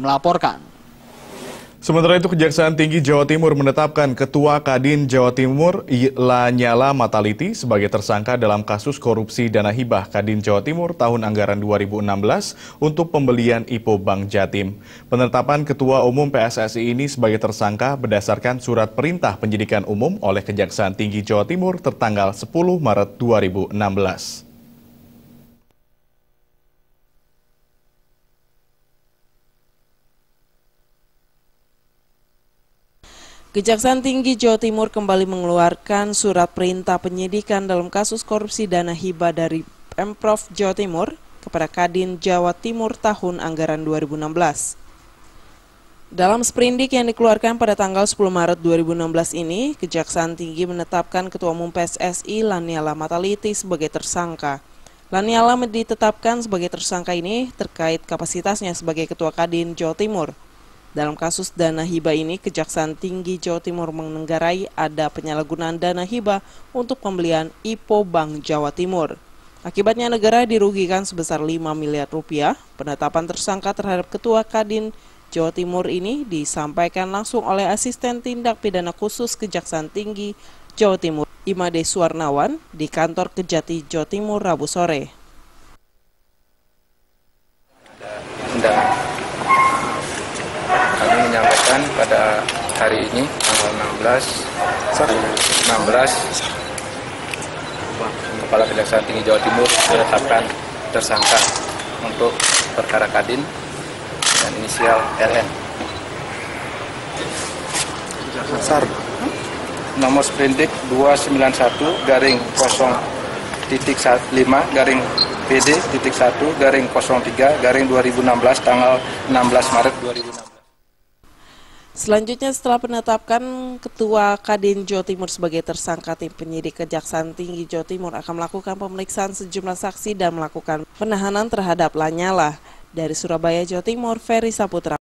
melaporkan. Sementara itu, Kejaksaan Tinggi Jawa Timur menetapkan Ketua Kadin Jawa Timur Lanyala Mataliti sebagai tersangka dalam kasus korupsi dana hibah Kadin Jawa Timur tahun anggaran 2016 untuk pembelian IPO Bank Jatim. Penetapan Ketua Umum PSSI ini sebagai tersangka berdasarkan surat perintah penyidikan umum oleh Kejaksaan Tinggi Jawa Timur tertanggal 10 Maret 2016. Kejaksaan Tinggi Jawa Timur kembali mengeluarkan surat perintah penyidikan dalam kasus korupsi dana hibah dari Pemprov Jawa Timur kepada Kadin Jawa Timur tahun anggaran 2016. Dalam sprindik yang dikeluarkan pada tanggal 10 Maret 2016 ini, Kejaksaan Tinggi menetapkan Ketua Umum PSSI Lanyala Mataliti sebagai tersangka. Lanyala ditetapkan sebagai tersangka ini terkait kapasitasnya sebagai Ketua Kadin Jawa Timur. Dalam kasus dana hibah ini, Kejaksaan Tinggi Jawa Timur menenggarai ada penyalahgunaan dana hibah untuk pembelian IPO Bank Jawa Timur. Akibatnya negara dirugikan sebesar 5 miliar rupiah. Penetapan tersangka terhadap Ketua Kadin Jawa Timur ini disampaikan langsung oleh Asisten Tindak Pidana Khusus Kejaksaan Tinggi Jawa Timur, Imade Suwarnawan, di kantor Kejati Jawa Timur Rabu sore. Kami menyampaikan pada hari ini tanggal 16 Kepala Kejaksaan Tinggi Jawa Timur menetapkan tersangka untuk perkara Kadin dan inisial LN. Nomor sprindik 291-5-PD.1-PD-03-03-2016 tanggal 16 Maret 2016. Selanjutnya, setelah penetapan Ketua Kadin Jawa Timur sebagai tersangka, tim penyidik Kejaksaan Tinggi Jawa Timur akan melakukan pemeriksaan sejumlah saksi dan melakukan penahanan terhadap Lanyala. Dari Surabaya, Jawa Timur, Ferry Saputra.